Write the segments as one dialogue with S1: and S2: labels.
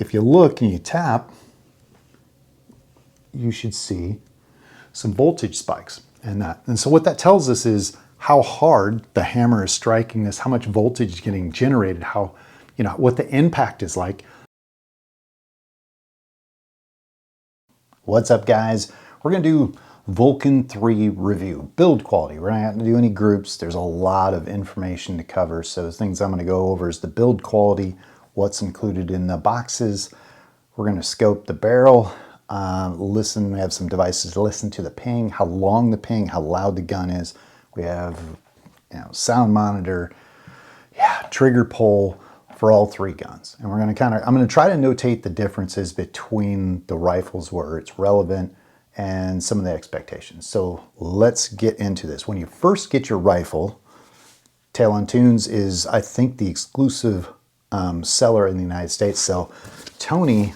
S1: if you look and you tap, you should see some voltage spikes and that. And so what that tells us is how hard the hammer is striking this, how much voltage is getting generated, how, you know, what the impact is like. What's up, guys? We're gonna do Vulcan 3 review, build quality. We're not gonna do any groups. There's a lot of information to cover. So the things I'm gonna go over is the build quality, what's included in the boxes. We're gonna scope the barrel, listen, we have some devices to listen to the ping, how long the ping, how loud the gun is. We have, you know, sound monitor, trigger pull for all three guns. And we're gonna I'm gonna try to notate the differences between the rifles where it's relevant and some of the expectations. So let's get into this. When you first get your rifle, Tail on Tunes is, I think, the exclusive seller in the United States. So Tony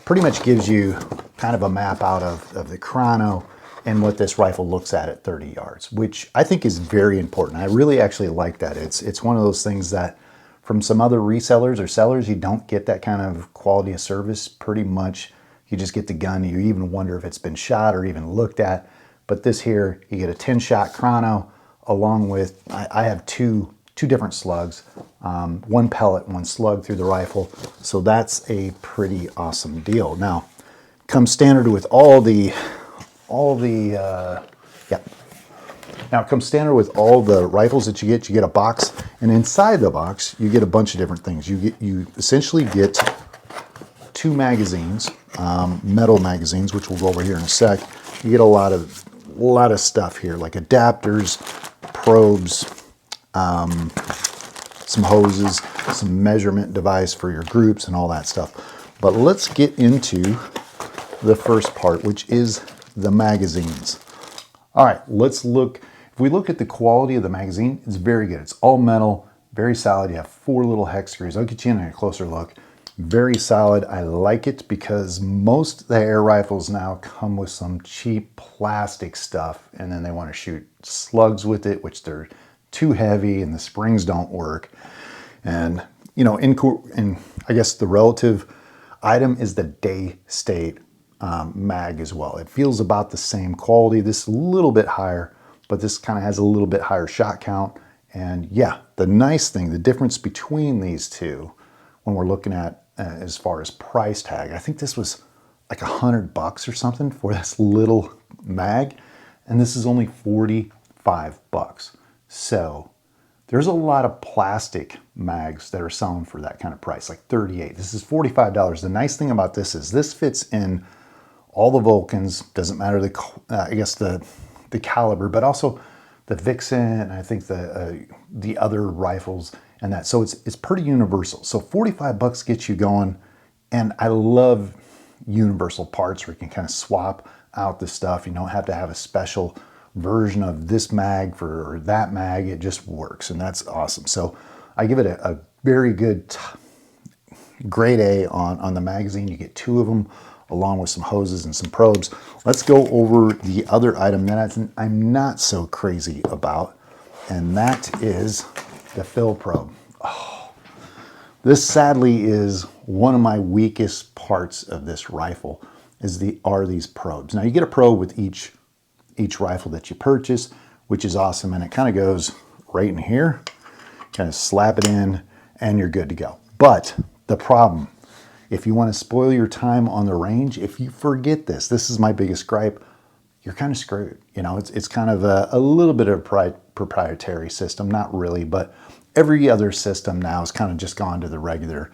S1: pretty much gives you kind of a map out of the chrono and what this rifle looks at 30 yards, which I think is very important. I really actually like that. It's one of those things that from some other resellers or sellers, you don't get that kind of quality of service. Pretty much you just get the gun. You even wonder if it's been shot or even looked at. But this here, you get a 10-shot chrono along with, I have two different slugs, one pellet, one slug through the rifle. So that's a pretty awesome deal. Now, comes standard with Now it comes standard with all the rifles that you get. You get a box, and inside the box, you get a bunch of different things. You essentially get 2 magazines, metal magazines, which we'll go over here in a sec. You get a lot of stuff here, like adapters, probes, some hoses, some measurement device for your groups and all that stuff. But let's get into the first part, which is the magazines. All right, let's look. If we look at the quality of the magazine, it's very good. It's all metal, very solid. You have 4 little hex screws. I'll get you in a closer look. Very solid. I like it because most of the air rifles now come with some cheap plastic stuff, and then they want to shoot slugs with it, which they're too heavy and the springs don't work. And, you know, in I guess the relative item is the Day State mag as well. It feels about the same quality. This is a little bit higher, but this kind of has a little bit higher shot count. And yeah, the nice thing, the difference between these two, when we're looking at as far as price tag, I think this was like $100 or something for this little mag, and this is only $45. So there's a lot of plastic mags that are selling for that kind of price, like $38. This is $45. The nice thing about this is this fits in all the Vulcans. Doesn't matter I guess the caliber, but also the Vixen, and I think the other rifles and that. So it's pretty universal. So $45 gets you going, and I love universal parts where you can kind of swap out the stuff. You don't have to have a special version of this mag for that mag. It just works, and that's awesome. So I give it a very good grade A on the magazine. You get 2 of them along with some hoses and some probes. Let's go over the other item that I'm not so crazy about, and that is the fill probe. Oh, this sadly is one of my weakest parts of this rifle are these probes. Now you get a probe with each rifle that you purchase, which is awesome, and it kind of goes right in here. Kind of slap it in and you're good to go. But the problem, if you want to spoil your time on the range, if you forget this is my biggest gripe, you're kind of screwed. You know, it's kind of a little bit of a proprietary system, not really, but every other system now has kind of just gone to the regular,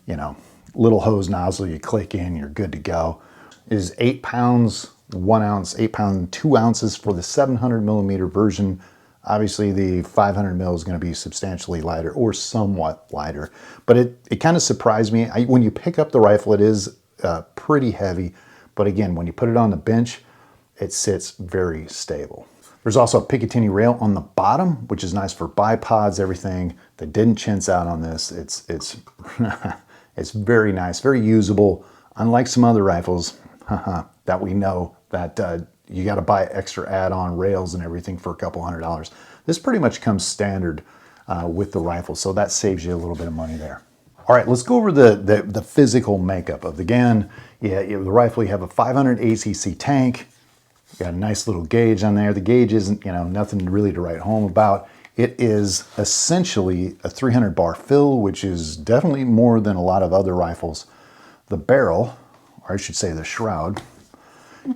S1: you know, little hose nozzle, you click in, you're good to go. It is 8 pounds, 1 ounce, 8 pounds, 2 ounces for the 700 millimeter version. Obviously the 500 mil is going to be substantially lighter or somewhat lighter, but it kind of surprised me. When you pick up the rifle, it is pretty heavy, but again, when you put it on the bench, it sits very stable. There's also a Picatinny rail on the bottom, which is nice for bipods, everything. They didn't chintz out on this. It's it's very nice, very usable. Unlike some other rifles that we know that you got to buy extra add-on rails and everything for a couple $100. This pretty much comes standard with the rifle, so that saves you a little bit of money there. All right, let's go over the physical makeup of the gun. Yeah, the rifle, you have a 500 ACC tank. You got a nice little gauge on there. The gauge isn't, nothing really to write home about. It is essentially a 300 bar fill, which is definitely more than a lot of other rifles. The barrel, or I should say the shroud,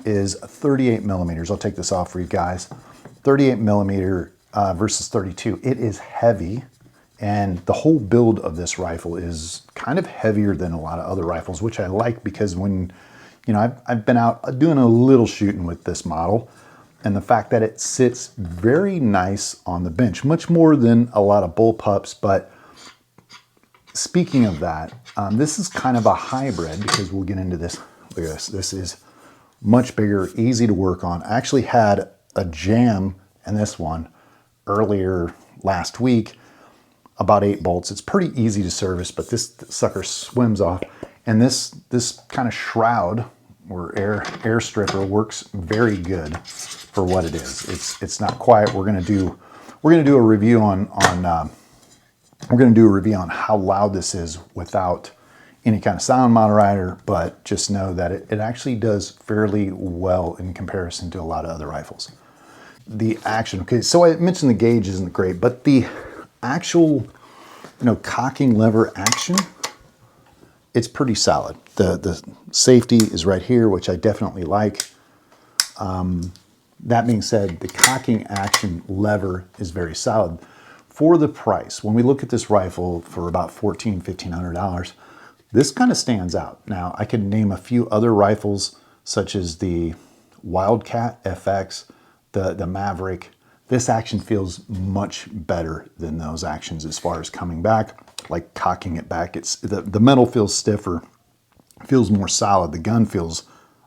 S1: is 38 millimeters. I'll take this off for you guys. 38 millimeter versus 32. It is heavy, and the whole build of this rifle is kind of heavier than a lot of other rifles, which I like because when, I've been out doing a little shooting with this model, and the fact that it sits very nice on the bench, much more than a lot of bullpups. But speaking of that, this is kind of a hybrid because we'll get into this. Look at this. This is much bigger, easy to work on. I actually had a jam in this one earlier last week, about 8 bolts. It's pretty easy to service, but this sucker swims off. And this kind of shroud or air stripper works very good for what it is. It's not quiet. We're gonna do a review on how loud this is without any kind of sound moderator, but just know that it actually does fairly well in comparison to a lot of other rifles. The action, okay, so I mentioned the gauge isn't great, but the actual, cocking lever action, it's pretty solid. The safety is right here, which I definitely like. That being said, the cocking action lever is very solid. For the price, when we look at this rifle for about $1,500, this kind of stands out. Now, I could name a few other rifles, such as the Wildcat FX, the Maverick. This action feels much better than those actions as far as coming back, like cocking it back. It's the metal feels stiffer, feels more solid. The gun feels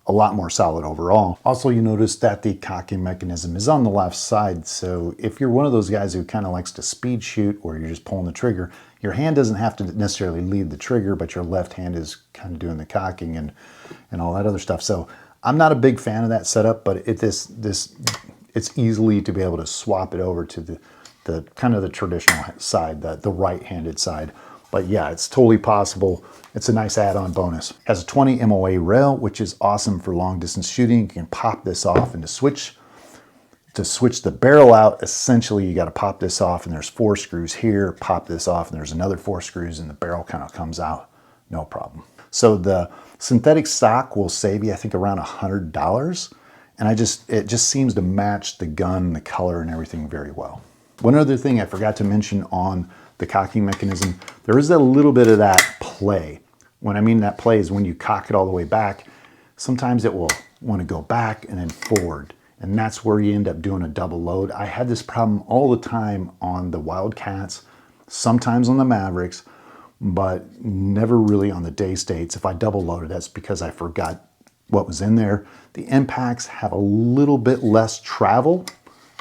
S1: a lot more solid overall. Also, you notice that the cocking mechanism is on the left side. So if you're one of those guys who kind of likes to speed shoot, or you're just pulling the trigger, your hand doesn't have to necessarily lead the trigger, but your left hand is kind of doing the cocking and all that other stuff. So I'm not a big fan of that setup, but it's easily to be able to swap it over to the kind of the traditional side, the right-handed side. But yeah, it's totally possible. It's a nice add-on bonus. It has a 20 MOA rail, which is awesome for long distance shooting. You can pop this off, and to switch the barrel out, essentially you got to pop this off, and there's 4 screws here, pop this off, and there's another 4 screws, and the barrel kind of comes out, no problem. So the synthetic stock will save you, I think, around $100. And it just seems to match the gun, the color, and everything very well. One other thing I forgot to mention on the cocking mechanism, there is a little bit of that play. When I mean that play is when you cock it all the way back, sometimes it will want to go back and then forward. And that's where you end up doing a double load. I had this problem all the time on the Wildcats, sometimes on the Mavericks, but never really on the Day States. If I double loaded, that's because I forgot what was in there. The impacts have a little bit less travel,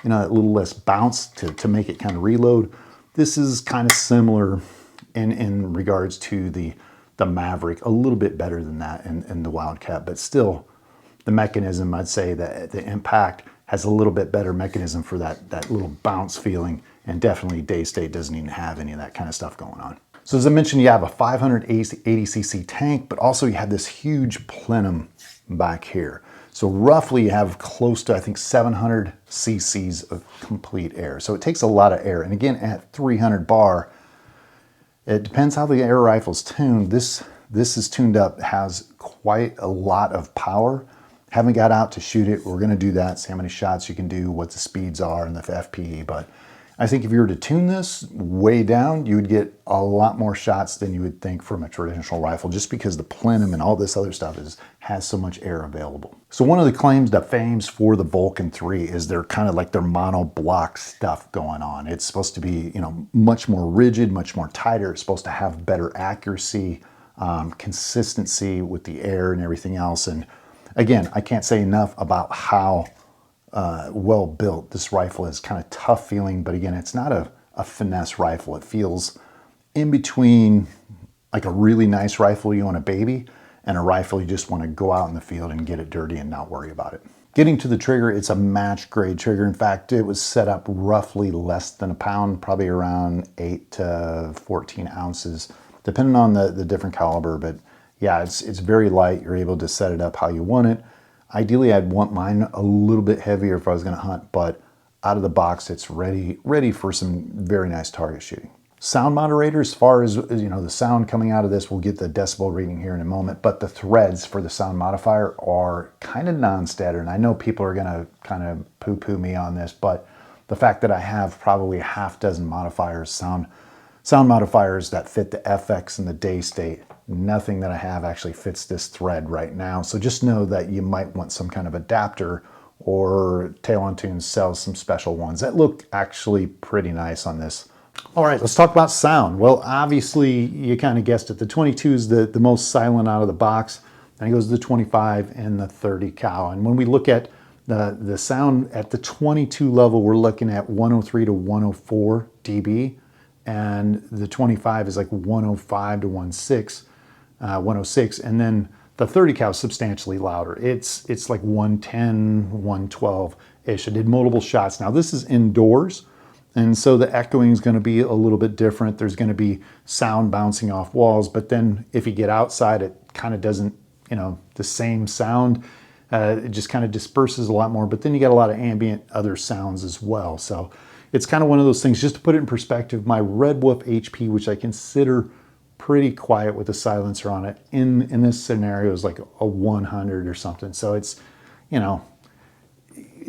S1: a little less bounce to make it kind of reload. This is kind of similar in regards to the Maverick, a little bit better than that in the Wildcat, but still the mechanism, I'd say that the impact has a little bit better mechanism for that little bounce feeling, and definitely Day State doesn't even have any of that kind of stuff going on. So as I mentioned, you have a 580cc tank, but also you have this huge plenum back here. So roughly you have close to, I think, 700 cc's of complete air. So it takes a lot of air. And again, at 300 bar, it depends how the air rifle's tuned. This is tuned up, has quite a lot of power. Haven't got out to shoot it. We're gonna do that, see how many shots you can do, what the speeds are and the FPE. But I think if you were to tune this way down, you would get a lot more shots than you would think from a traditional rifle, just because the plenum and all this other stuff has so much air available. So one of the claims to fames for the Vulcan 3 is they're kind of like their mono block stuff going on. It's supposed to be, much more rigid, much more tighter. It's supposed to have better accuracy, consistency with the air and everything else. And again, I can't say enough about how well built this rifle is. Kind of tough feeling, but again, it's not a finesse rifle. It feels in between like a really nice rifle you want a baby and a rifle you just want to go out in the field and get it dirty and not worry about it. Getting to the trigger, it's a match grade trigger. In fact, it was set up roughly less than a pound, probably around 8 to 14 ounces depending on the different caliber. But yeah, it's very light. You're able to set it up how you want it. Ideally, I'd want mine a little bit heavier if I was going to hunt, but out of the box, it's ready for some very nice target shooting. Sound moderator, as far as the sound coming out of this, we'll get the decibel reading here in a moment, but the threads for the sound modifier are kind of non-standard. And I know people are going to kind of poo-poo me on this, but the fact that I have probably a half dozen modifiers, sound modifiers that fit the FX and the day state, nothing that I have actually fits this thread right now. So just know that you might want some kind of adapter, or Tail on Tunes sells some special ones that look actually pretty nice on this. All right, let's talk about sound. Well, obviously, you kind of guessed it. The 22 is the most silent out of the box. Then it goes to the 25 and the 30 cal. And when we look at the sound at the 22 level, we're looking at 103 to 104 dB. And the 25 is like 105 to 106. And then the 30 cal is substantially louder. It's like 110, 112-ish. I did multiple shots. Now, this is indoors. And so the echoing is going to be a little bit different. There's going to be sound bouncing off walls, but then if you get outside, it kind of doesn't, the same sound. It just kind of disperses a lot more, but then you get a lot of ambient other sounds as well. So it's kind of one of those things. Just to put it in perspective, my Red Wolf HP, which I consider pretty quiet with a silencer on it, in this scenario is like a 100 or something. So it's,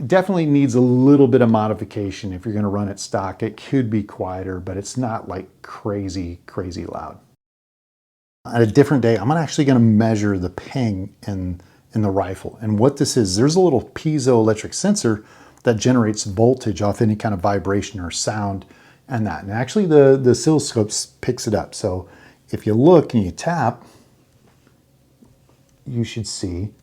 S1: definitely needs a little bit of modification. If you're going to run it stock, it could be quieter, but it's not like crazy loud. At a different day, I'm actually going to measure the ping in the rifle. And what this is, there's a little piezoelectric sensor that generates voltage off any kind of vibration or sound and that. And actually the oscilloscope picks it up. So if you look and you tap, you should see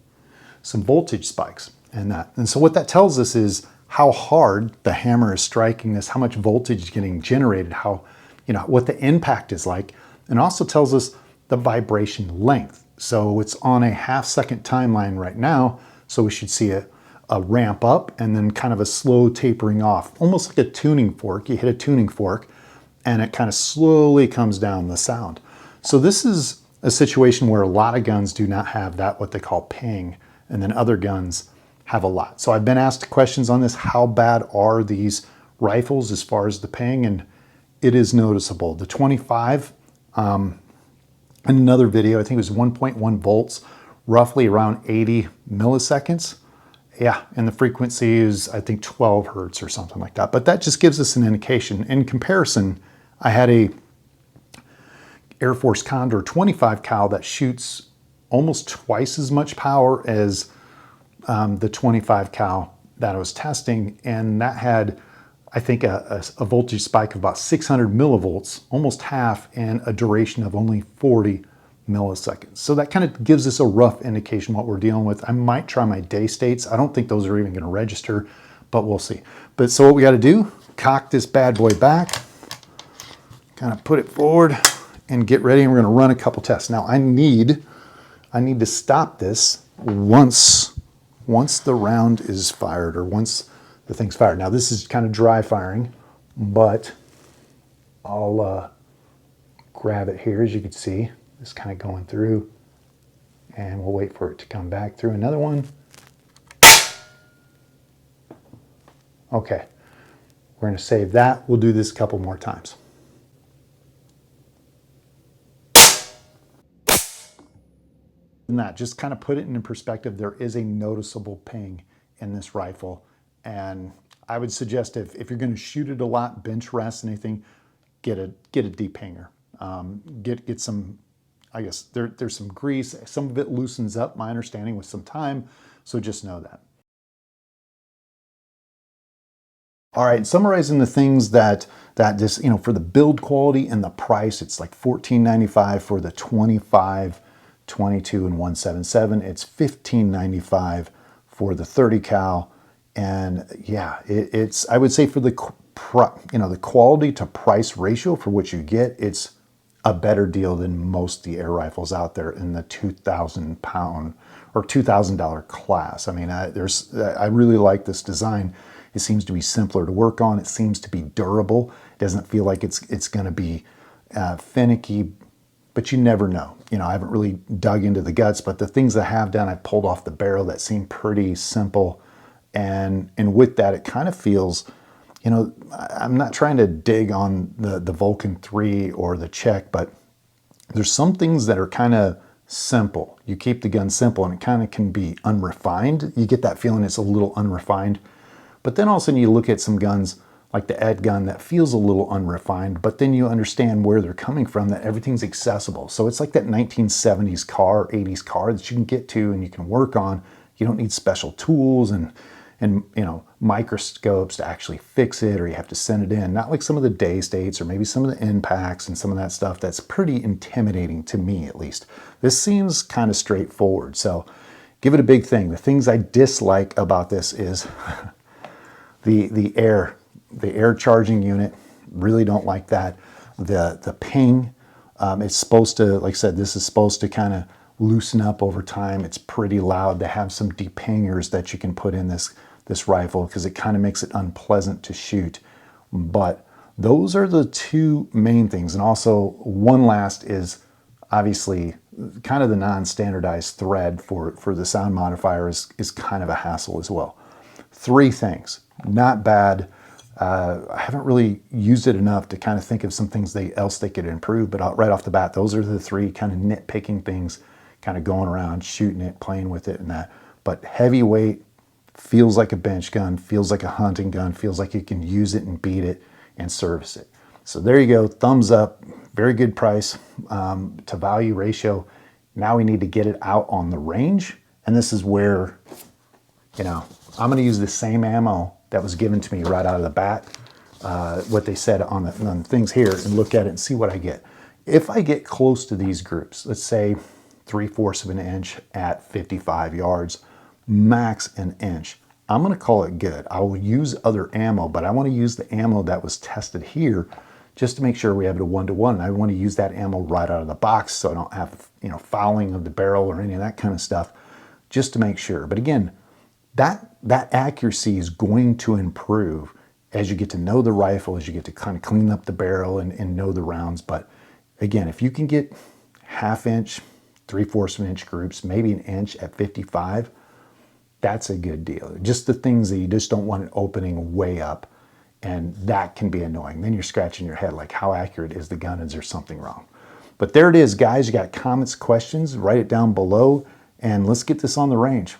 S1: some voltage spikes. And so what that tells us is how hard the hammer is striking this, how much voltage is getting generated, what the impact is like, and also tells us the vibration length. So it's on a half-second timeline right now, so we should see a ramp up and then kind of a slow tapering off, almost like a tuning fork. You hit a tuning fork and it kind of slowly comes down the sound. So this is a situation where a lot of guns do not have that, what they call ping, and then other guns have a lot. So I've been asked questions on this. How bad are these rifles as far as the ping? And it is noticeable. The 25, in another video, I think it was 1.1 volts, roughly around 80 milliseconds. Yeah, and the frequency is, I think, 12 hertz or something like that. But that just gives us an indication. In comparison, I had a Air Force Condor 25 cal that shoots almost twice as much power as the 25 cal that I was testing, and that had, I think, a voltage spike of about 600 millivolts, almost half, and a duration of only 40 milliseconds. So that kind of gives us a rough indication what we're dealing with. I might try my day states. I don't think those are even going to register, but we'll see. But so what we got to do, cock this bad boy back, kind of put it forward, and get ready, and we're going to run a couple tests. Now I need to stop this once the round is fired, or once the thing's fired. Now this is kind of dry firing, but I'll grab it here. As you can see, it's kind of going through, and we'll wait for it to come back through. Another one. Okay, we're going to save that. We'll do this a couple more times. And that, just kind of put it in perspective, there is a noticeable ping in this rifle. And I would suggest if you're going to shoot it a lot, bench rest, anything, get a depinger. Get some, I guess there's some grease. Some of it loosens up, my understanding, with some time. So just know that. All right, summarizing the things that this, for the build quality and the price, it's like $14.95 for the 25, 22, and 177. It's $15.95 for the 30 cal. And yeah, it's, I would say for the quality to price ratio for what you get, it's a better deal than most of the air rifles out there in the 2,000 pound or $2,000 class. I mean, I really like this design. It seems to be simpler to work on. It seems to be durable. It doesn't feel like it's going to be finicky, but you never know. You know, I haven't really dug into the guts, but the things I have done, I pulled off the barrel that seem pretty simple. And with that, it kind of feels, you know, I'm not trying to dig on the Vulcan 3 or the Czech, but there's some things that are kind of simple. You keep the gun simple and it kind of can be unrefined. You get that feeling it's a little unrefined. But then all of a sudden you look at some guns like the Ed gun that feels a little unrefined, but then you understand where they're coming from, that everything's accessible. So it's like that 1970s car, 80s car that you can get to and you can work on. You don't need special tools and you know, microscopes to actually fix it, or you have to send it in. Not like some of the day states or maybe some of the impacts and some of that stuff that's pretty intimidating to me, at least. This seems kind of straightforward. So give it a big thing. The things I dislike about this is the air charging unit. Really don't like that. The ping, it's supposed to, like I said, this is supposed to kind of loosen up over time. It's pretty loud. They have some depingers that you can put in this rifle because it kind of makes it unpleasant to shoot. But those are the two main things. And also one last is obviously kind of the non-standardized thread for the sound modifier is kind of a hassle as well. Three things, not bad. I haven't really used it enough to kind of think of some things else they could improve, but right off the bat, those are the three kind of nitpicking things, kind of going around, shooting it, playing with it and that. But heavyweight, feels like a bench gun, feels like a hunting gun, feels like you can use it and beat it and service it. So there you go, thumbs up, very good price to value ratio. Now we need to get it out on the range. And this is where, you know, I'm gonna use the same ammo that was given to me right out of the bat, what they said on the things here, and look at it and see what I get. If I get close to these groups, let's say 3/4 of an inch at 55 yards, max an inch, I'm going to call it good. I will use other ammo, but I want to use the ammo that was tested here just to make sure we have it a 1-to-1. I want to use that ammo right out of the box so I don't have, you know, fouling of the barrel or any of that kind of stuff, just to make sure. But again, that accuracy is going to improve as you get to know the rifle, as you get to kind of clean up the barrel and know the rounds. But again, if you can get 1/2 inch, 3/4 of an inch groups, maybe an inch at 55, that's a good deal. Just the things that you just don't want it opening way up, and that can be annoying. Then you're scratching your head like, how accurate is the gun? Is there something wrong? But there it is, guys. You got comments, questions, write it down below, and let's get this on the range.